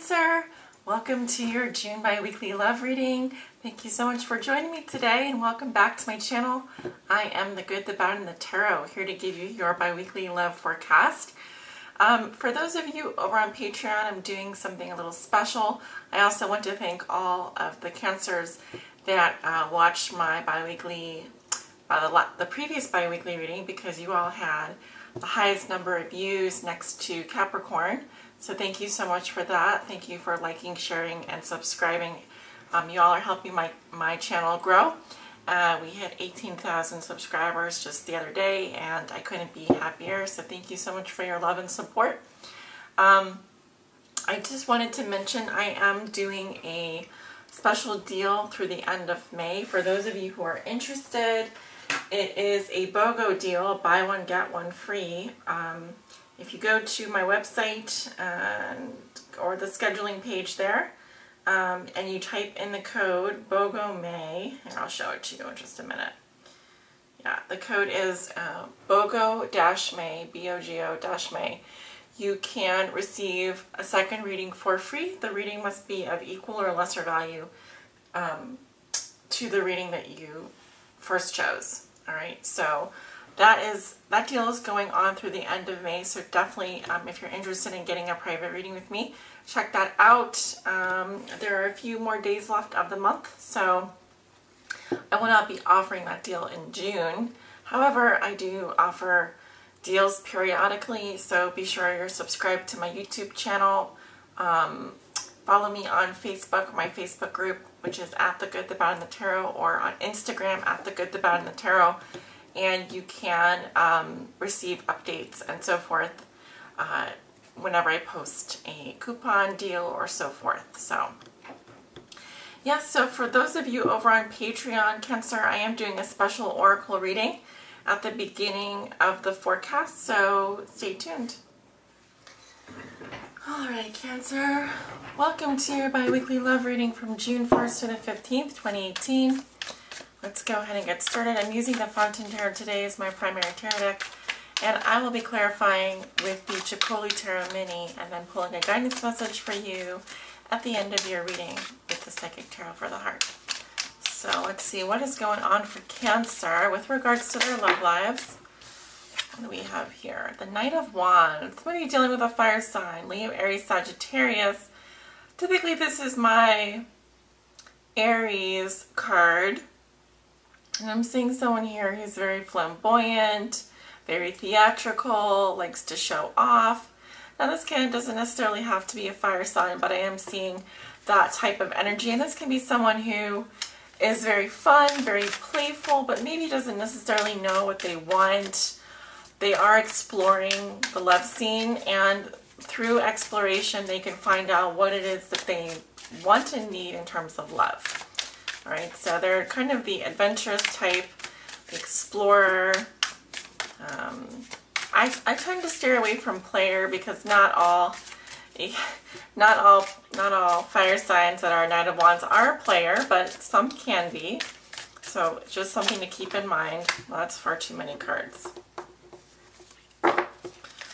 Cancer, welcome to your June bi-weekly love reading. Thank you so much for joining me today and welcome back to my channel. I am the Good, the Bad, and the Tarot, here to give you your bi-weekly love forecast. For those of you over on Patreon, I'm doing something a little special. I also want to thank all of the Cancers that watched my bi-weekly, the previous bi-weekly reading, because you all had the highest number of views next to Capricorn. So thank you so much for that. Thank you for liking, sharing, and subscribing. You all are helping my channel grow. We hit 18,000 subscribers just the other day, and I couldn't be happier. So thank you so much for your love and support. I just wanted to mention I am doing a special deal through the end of May. For those of you who are interested, it is a BOGO deal, buy one, get one free. If you go to my website or the scheduling page there, and you type in the code BOGO-MAY, and I'll show it to you in just a minute. Yeah, the code is BOGO-MAY, B-O-G-O-MAY. You can receive a second reading for free. The reading must be of equal or lesser value to the reading that you first chose. All right, so that deal is going on through the end of May, so definitely if you're interested in getting a private reading with me, check that out. There are a few more days left of the month, so I will not be offering that deal in June. However, I do offer deals periodically, so be sure you're subscribed to my YouTube channel. Follow me on Facebook, my Facebook group, which is at The Good, the Bad, and the Tarot, or on Instagram at The Good, the Bad, and the Tarot. And you can receive updates and so forth whenever I post a coupon deal or so forth. So, yes, so for those of you over on Patreon, Cancer, I am doing a special oracle reading at the beginning of the forecast, so stay tuned. Alright, Cancer, welcome to your bi-weekly love reading from June 1st to the 15th, 2018. Let's go ahead and get started. I'm using the Fountain Tarot today as my primary tarot deck, and I will be clarifying with the Ceccoli Tarot Mini and then pulling a guidance message for you at the end of your reading with the Psychic Tarot for the Heart. So let's see what is going on for Cancer with regards to their love lives. What do we have here? The Knight of Wands. Somebody dealing with a fire sign, Leo, Aries, Sagittarius. Typically this is my Aries card. And I'm seeing someone here who's very flamboyant, very theatrical, likes to show off. Now this doesn't necessarily have to be a fire sign, but I am seeing that type of energy. And this can be someone who is very fun, very playful, but maybe doesn't necessarily know what they want. They are exploring the love scene, and through exploration they can find out what it is that they want and need in terms of love. Alright, so they're kind of the adventurous type, the explorer. I tend to steer away from player because not all fire signs that are Knight of Wands are a player, but some can be. So it's just something to keep in mind. Well, that's far too many cards.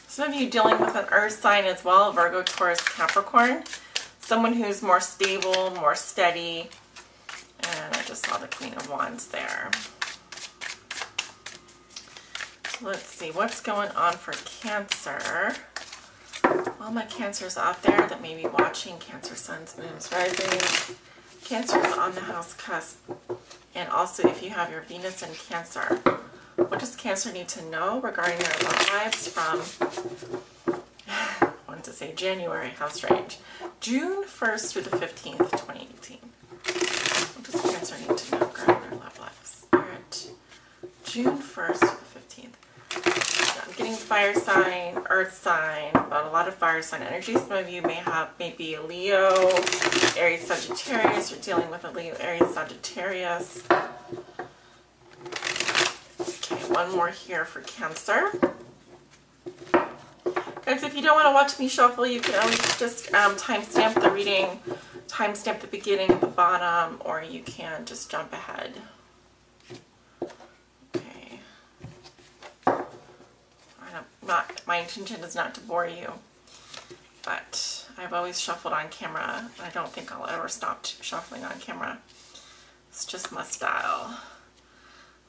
Some of you dealing with an earth sign as well, Virgo, Taurus, Capricorn. Someone who's more stable, more steady. And I just saw the Queen of Wands there. So let's see what's going on for Cancer. All my Cancers out there that may be watching, Cancer, Suns, Moons, Rising. Cancer's on the house cusp. And also if you have your Venus in Cancer. What does Cancer need to know regarding their love lives from, I wanted to say January, how strange, June 1st through the 15th, 2018. What does Cancer need to know regarding their love lives? Alright, June 1st to the 15th. I'm getting fire sign, earth sign, but a lot of fire sign energy. Some of you may be a Leo, Aries, Sagittarius. You're dealing with a Leo, Aries, Sagittarius. Okay, one more here for Cancer. Guys, if you don't want to watch me shuffle, you can always just timestamp the reading, timestamp the beginning at the bottom, or you can just jump ahead. Okay. My intention is not to bore you, but I I've always shuffled on camera. I don't think I'll ever stop shuffling on camera. It's just my style.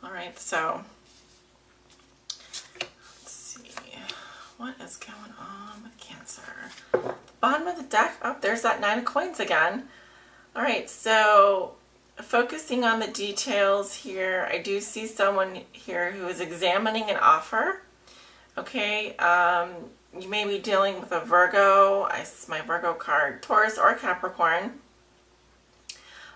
All right, so let's see. What is going on with Cancer? Bottom of the deck. Oh, there's that 9 of coins again. All right, so focusing on the details here, I do see someone here who is examining an offer. Okay, you may be dealing with a Virgo. I see my Virgo card, Taurus or Capricorn.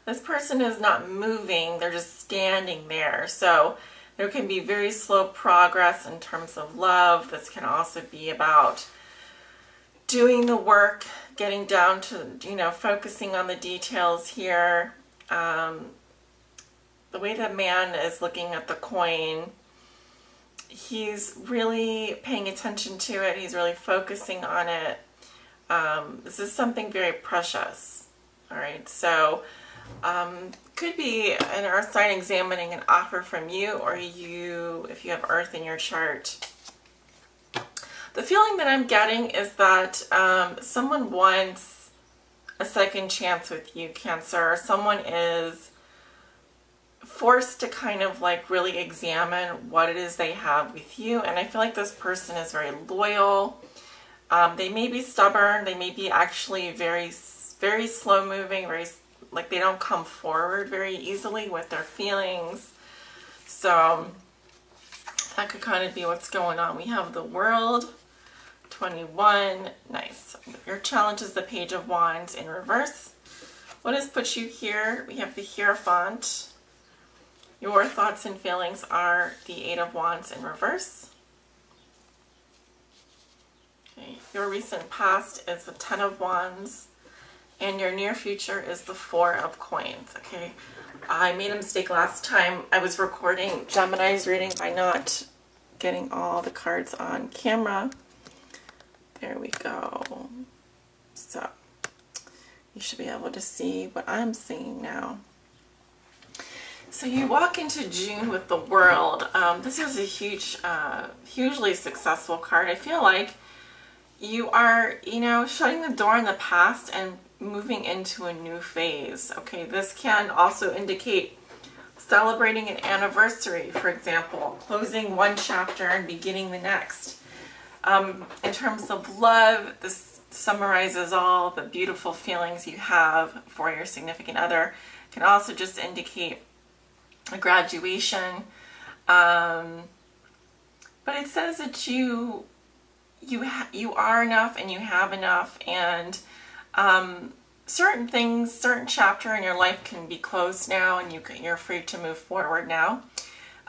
This person is not moving, they're just standing there. So there can be very slow progress in terms of love. This can also be about doing the work, getting down to, you know, focusing on the details here. The way the man is looking at the coin, he's really paying attention to it. He's really focusing on it. This is something very precious. All right, so could be an earth sign examining an offer from you, or you, if you have earth in your chart. The feeling that I'm getting is that someone wants a second chance with you, Cancer. Someone is forced to kind of like really examine what it is they have with you, and I feel like this person is very loyal. They may be stubborn. They may be actually very slow moving, like they don't come forward very easily with their feelings. So that could kind of be what's going on. We have the World, 21, nice. Your challenge is the Page of Wands in reverse. What has put you here? We have the Hierophant. Your thoughts and feelings are the 8 of Wands in reverse. Okay. Your recent past is the 10 of Wands. And your near future is the 4 of Coins. Okay. I made a mistake last time. I was recording Gemini's reading by not getting all the cards on camera. There we go. So you should be able to see what I'm seeing now. So you walk into June with the World. This is a hugely successful card. I feel like you are, you know, shutting the door in the past and moving into a new phase. Okay, this can also indicate celebrating an anniversary, for example, closing one chapter and beginning the next. In terms of love, this summarizes all the beautiful feelings you have for your significant other. It can also just indicate a graduation, but it says that you are enough and you have enough, and certain things, certain chapter in your life can be closed now, and you're free to move forward now.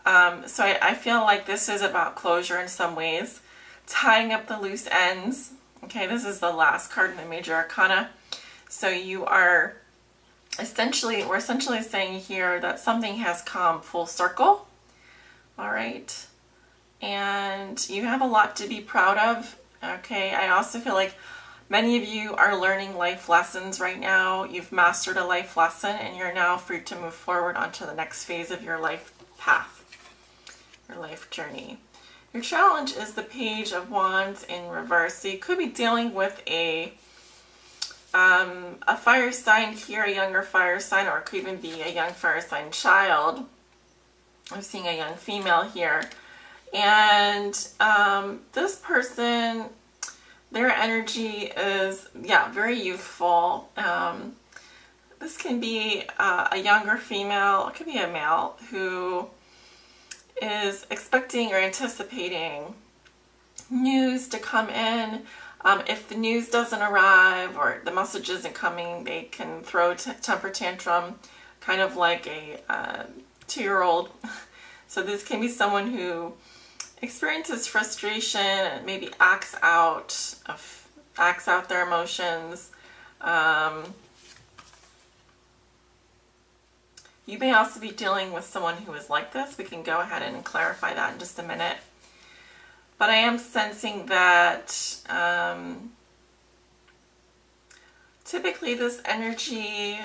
So I feel like this is about closure in some ways, tying up the loose ends. Okay, this is the last card in the Major Arcana. So you are we're essentially saying here that something has come full circle. All right. And you have a lot to be proud of. Okay, I also feel like many of you are learning life lessons right now. You've mastered a life lesson and you're now free to move forward onto the next phase of your life path, your life journey. Your challenge is the Page of Wands in reverse. So you could be dealing with a fire sign here, a younger fire sign, or it could even be a young fire sign child. I'm seeing a young female here. And this person, their energy is, yeah, very youthful. This can be a younger female, it could be a male who is expecting or anticipating news to come in. If the news doesn't arrive or the message isn't coming, they can throw a temper tantrum, kind of like a 2-year-old. So this can be someone who experiences frustration and maybe acts out their emotions. You may also be dealing with someone who is like this. We can go ahead and clarify that in just a minute. But I am sensing that typically this energy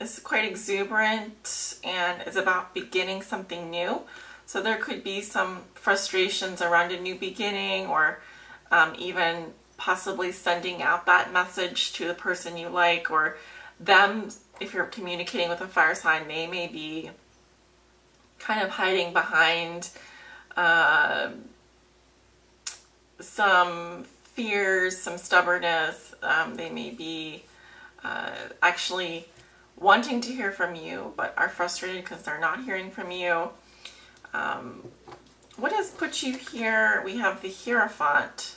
is quite exuberant and is about beginning something new. So there could be some frustrations around a new beginning, or even possibly sending out that message to the person you like, or them, if you're communicating with a fire sign, they may be kind of hiding behind some fears, some stubbornness. They may be actually wanting to hear from you, but are frustrated because they're not hearing from you. What has put you here? We have the Hierophant.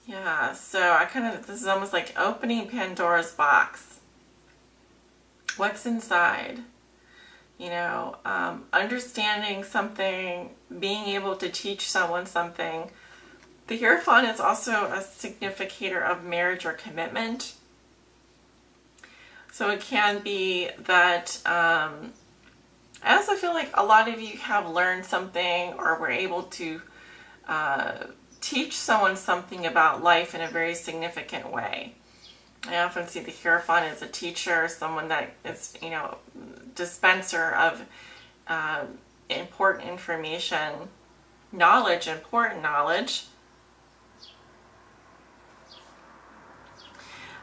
Yeah, so this is almost like opening Pandora's box. What's inside? You know, understanding something, being able to teach someone something. The Hierophant is also a significator of marriage or commitment. So it can be that, I also feel like a lot of you have learned something, or were able to teach someone something about life in a very significant way. I often see the Hierophant as a teacher, someone that is, you know, dispenser of important information, knowledge, important knowledge.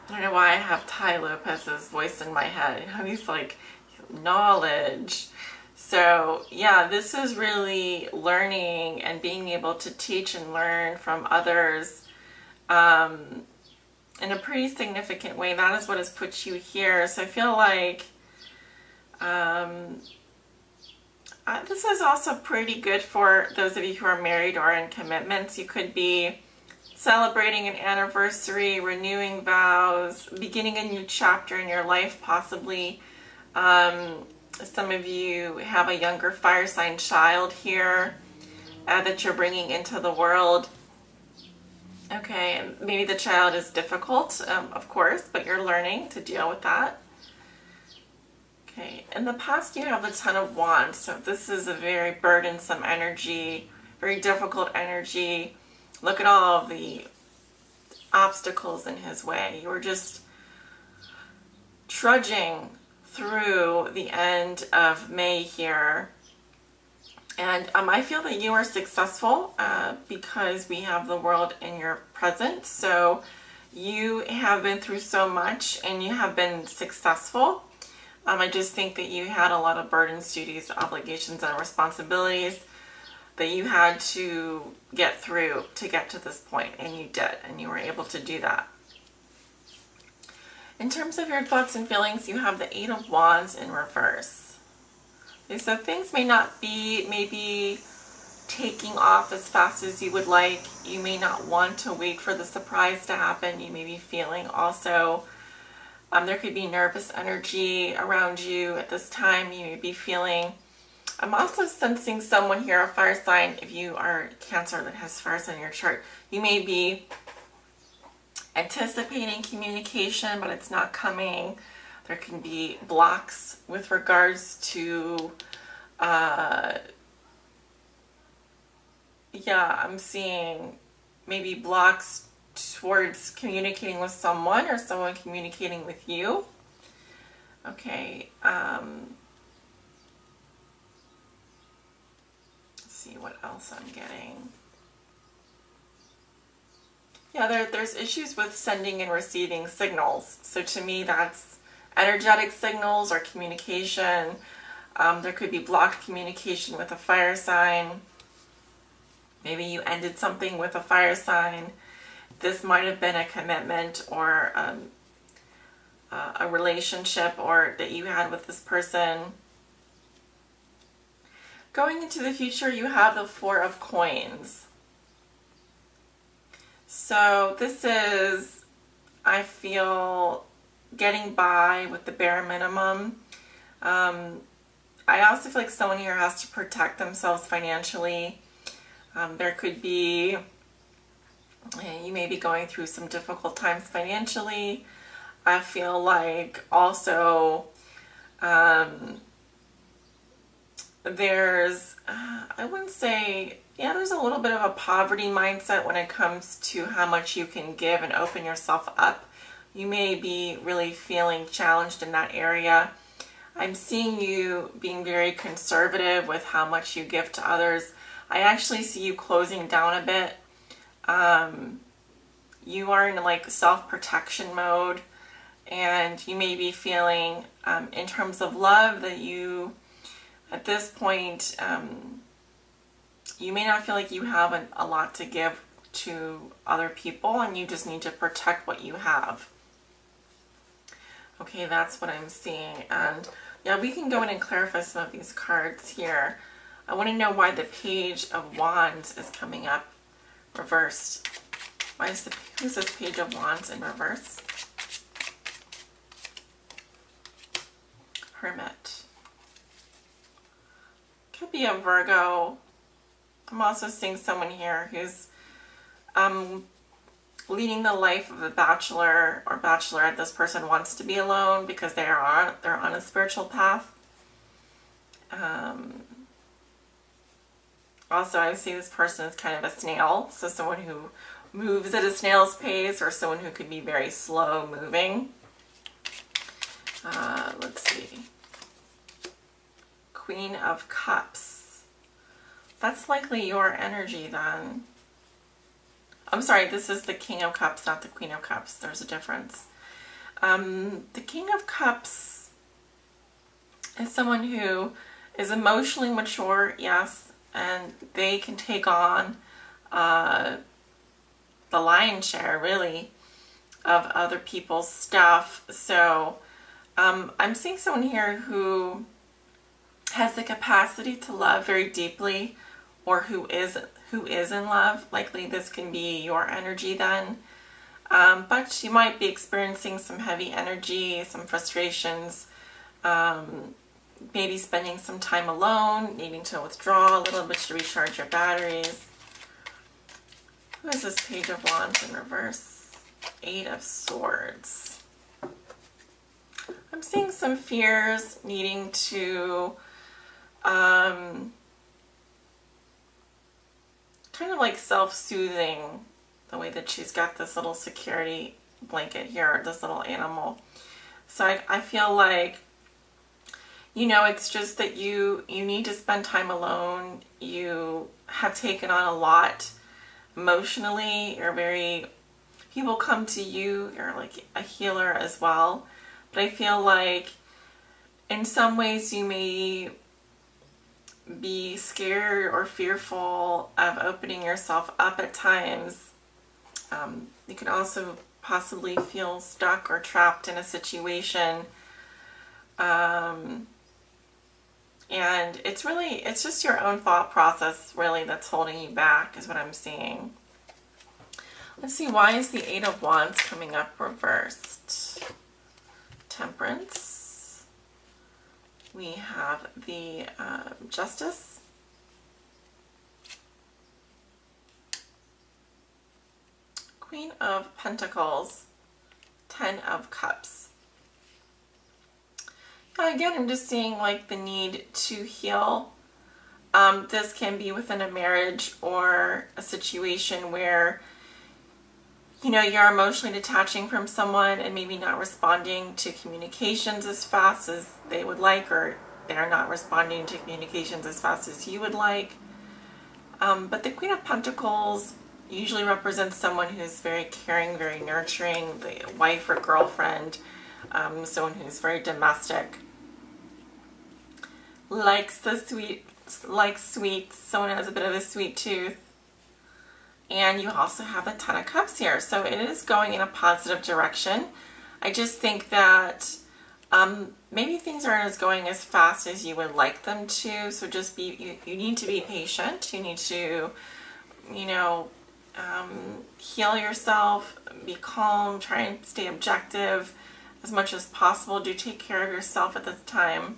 I don't know why I have Ty Lopez's voice in my head. You know, he's like, knowledge. So yeah, this is really learning and being able to teach and learn from others in a pretty significant way. That is what has put you here. So I feel like this is also pretty good for those of you who are married or in commitments. You could be celebrating an anniversary, renewing vows, beginning a new chapter in your life, possibly. Some of you have a younger fire sign child here that you're bringing into the world. Okay, maybe the child is difficult, of course, but you're learning to deal with that. Okay, in the past you have the Ten of Wands, so this is a very burdensome energy, very difficult energy. Look at all of the obstacles in his way. You were just trudging through the end of May here. And I feel that you are successful because we have the World in your present. So you have been through so much and you have been successful. I just think that you had a lot of burdens, duties, obligations, and responsibilities that you had to get through to get to this point, and you did, and you were able to do that. In terms of your thoughts and feelings, you have the Eight of Wands in reverse. Okay, so things may not be maybe taking off as fast as you would like. You may not want to wait for the surprise to happen. You may be feeling also, there could be nervous energy around you at this time. You may be feeling, I'm also sensing someone here, a fire sign, if you are Cancer that has fire sign in your chart, you may be anticipating communication, but it's not coming. There can be blocks with regards to, yeah, I'm seeing maybe blocks towards communicating with someone or someone communicating with you. Okay, let's see what else I'm getting. Yeah, there's issues with sending and receiving signals. So to me, that's energetic signals or communication. There could be blocked communication with a fire sign. Maybe you ended something with a fire sign. This might have been a commitment or a relationship or that you had with this person. Going into the future, you have the Four of Coins. So this is, I feel, getting by with the bare minimum. I also feel like someone here has to protect themselves financially. There could be, you may be going through some difficult times financially. I feel like also there's, I wouldn't say, yeah, there's a little bit of a poverty mindset when it comes to how much you can give and open yourself up. You may be really feeling challenged in that area. I'm seeing you being very conservative with how much you give to others. I actually see you closing down a bit. you are in like self-protection mode, and you may be feeling in terms of love that you, at this point, you may not feel like you have a lot to give to other people, and you just need to protect what you have. Okay, that's what I'm seeing. And yeah, we can go in and clarify some of these cards here. I want to know why the Page of Wands is coming up reversed. Who's this Page of Wands in reverse? Hermit. Could be a Virgo. I'm also seeing someone here who's leading the life of a bachelor or bachelorette. This person wants to be alone because they're on a spiritual path. Also, I see this person as kind of a snail, so someone who moves at a snail's pace, or someone who could be very slow moving. Let's see. Queen of Cups. That's likely your energy then. I'm sorry, this is the King of Cups, not the Queen of Cups. There's a difference. The King of Cups is someone who is emotionally mature, yes, and they can take on the lion's share, really, of other people's stuff. So I'm seeing someone here who has the capacity to love very deeply, or who is in love. Likely this can be your energy then. But you might be experiencing some heavy energy, some frustrations, maybe spending some time alone, needing to withdraw a little bit to recharge your batteries. Who is this Page of Wands in reverse? Eight of Swords. I'm seeing some fears, needing to kind of like self-soothing, the way that she's got this little security blanket here, this little animal. So I feel like, you know, it's just that you need to spend time alone. You have taken on a lot emotionally. People come to you, you're like a healer as well. But I feel like in some ways you may be scared or fearful of opening yourself up at times. You can also possibly feel stuck or trapped in a situation. And it's just your own thought process really that's holding you back, is what I'm seeing. Let's see, why is the Eight of Wands coming up reversed? Temperance. We have the Justice. Queen of Pentacles. Ten of Cups. Again, I'm just seeing like the need to heal. This can be within a marriage or a situation where, you know, you're emotionally detaching from someone and maybe not responding to communications as fast as they would like, or they're not responding to communications as fast as you would like. But the Queen of Pentacles usually represents someone who's very caring, very nurturing, the wife or girlfriend, someone who's very domestic, likes sweets, someone who has a bit of a sweet tooth. And you also have the Ten of Cups here. So it is going in a positive direction. I just think that maybe things aren't going as fast as you would like them to. So just you need to be patient. You need to, you know, heal yourself, be calm, try and stay objective as much as possible. Do take care of yourself at this time.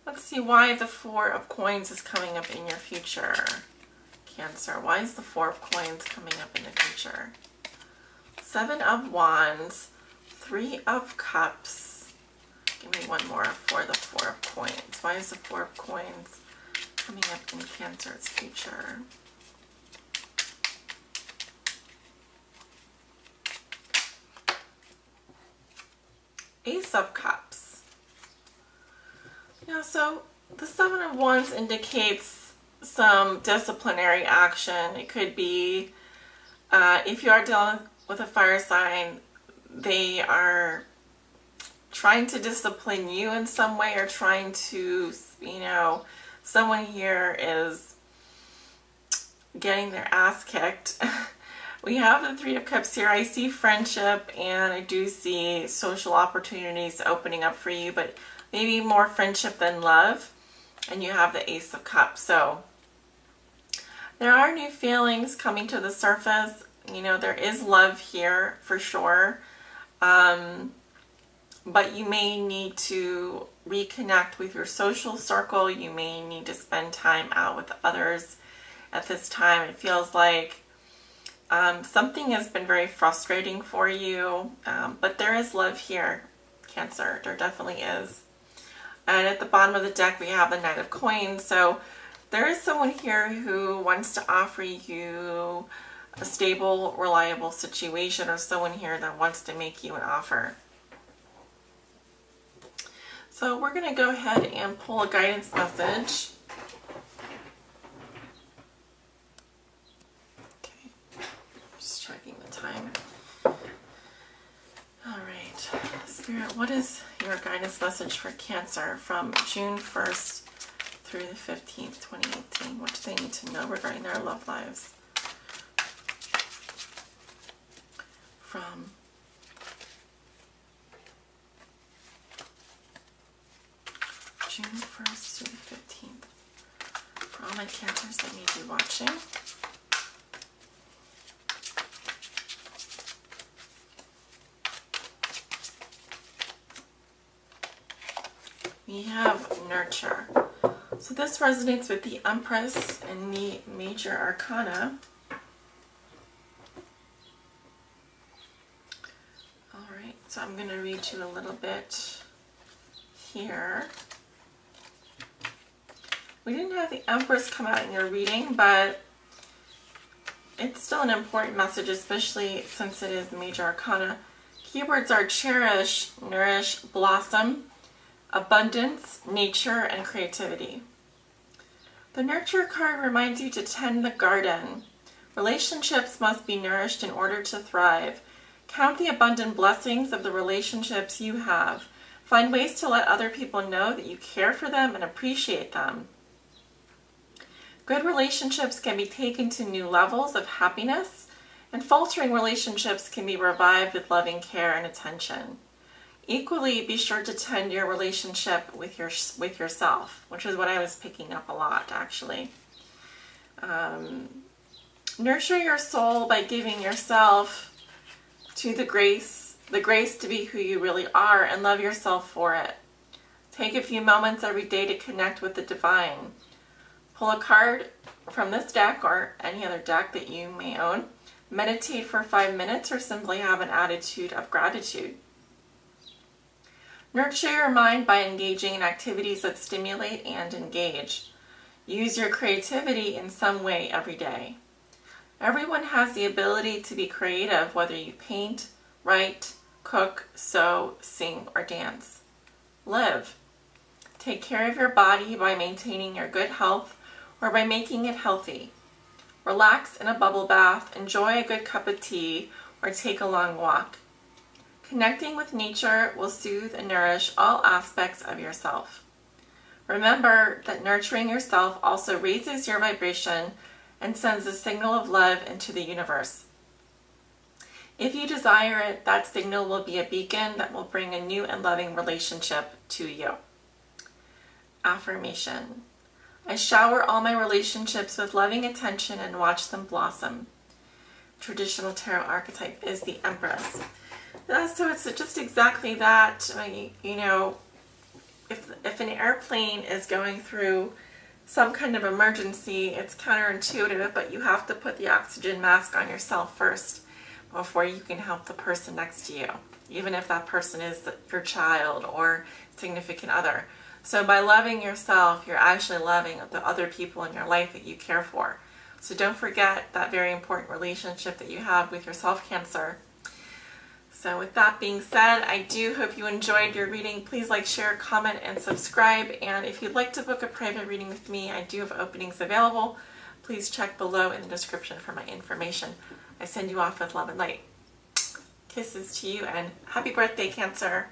Let's see why the Four of Coins is coming up in your future, Cancer. Why is the Four of Coins coming up in the future? Seven of Wands, Three of Cups. Give me one more for the Four of Coins. Why is the Four of Coins coming up in Cancer's future? Ace of Cups. Yeah, so the Seven of Wands indicates some disciplinary action. It could be, if you are dealing with a fire sign, they are trying to discipline you in some way, or trying to, you know, someone here is getting their ass kicked. We have the Three of Cups here. I see friendship, and I do see social opportunities opening up for you, but maybe more friendship than love. And you have the Ace of Cups. So there are new feelings coming to the surface. You know, there is love here for sure. But you may need to reconnect with your social circle. You may need to spend time out with others at this time. It feels like something has been very frustrating for you, but there is love here, Cancer. There definitely is. And at the bottom of the deck, we have the Knight of Coins. So there is someone here who wants to offer you a stable, reliable situation, or someone here that wants to make you an offer. So we're going to go ahead and pull a guidance message. Okay, just checking the time. All right, Spirit, what is your guidance message for Cancer from June 1st through the 15th, 2018? What do they need to know regarding their love lives? From June 1st to the 15th. For all my Cancers that may be watching. We have Nurture. So this resonates with the Empress and the Major Arcana. Alright, so I'm going to read you a little bit here. We didn't have the Empress come out in your reading, but it's still an important message, especially since it is the Major Arcana. Keywords are cherish, nourish, blossom, abundance, nature, and creativity. The Nurture card reminds you to tend the garden. Relationships must be nourished in order to thrive. Count the abundant blessings of the relationships you have. Find ways to let other people know that you care for them and appreciate them. Good relationships can be taken to new levels of happiness, and faltering relationships can be revived with loving care and attention. Equally, be sure to tend your relationship with yourself, which is what I was picking up a lot, actually. Nurture your soul by giving yourself to the grace to be who you really are, and love yourself for it. Take a few moments every day to connect with the divine. Pull a card from this deck or any other deck that you may own. Meditate for 5 minutes, or simply have an attitude of gratitude. Nurture your mind by engaging in activities that stimulate and engage. Use your creativity in some way every day. Everyone has the ability to be creative, whether you paint, write, cook, sew, sing, or dance. Live. Take care of your body by maintaining your good health or by making it healthy. Relax in a bubble bath, enjoy a good cup of tea, or take a long walk. Connecting with nature will soothe and nourish all aspects of yourself. Remember that nurturing yourself also raises your vibration and sends a signal of love into the universe. If you desire it, that signal will be a beacon that will bring a new and loving relationship to you. Affirmation. I shower all my relationships with loving attention and watch them blossom. Traditional tarot archetype is the Empress. So it's just exactly that. You know, if an airplane is going through some kind of emergency, it's counterintuitive, but you have to put the oxygen mask on yourself first before you can help the person next to you, even if that person is your child or significant other. So by loving yourself, you're actually loving the other people in your life that you care for. So don't forget that very important relationship that you have with yourself, Cancer. So with that being said, I do hope you enjoyed your reading. Please like, share, comment, and subscribe. And if you'd like to book a private reading with me, I do have openings available. Please check below in the description for my information. I send you off with love and light. Kisses to you and happy birthday, Cancer.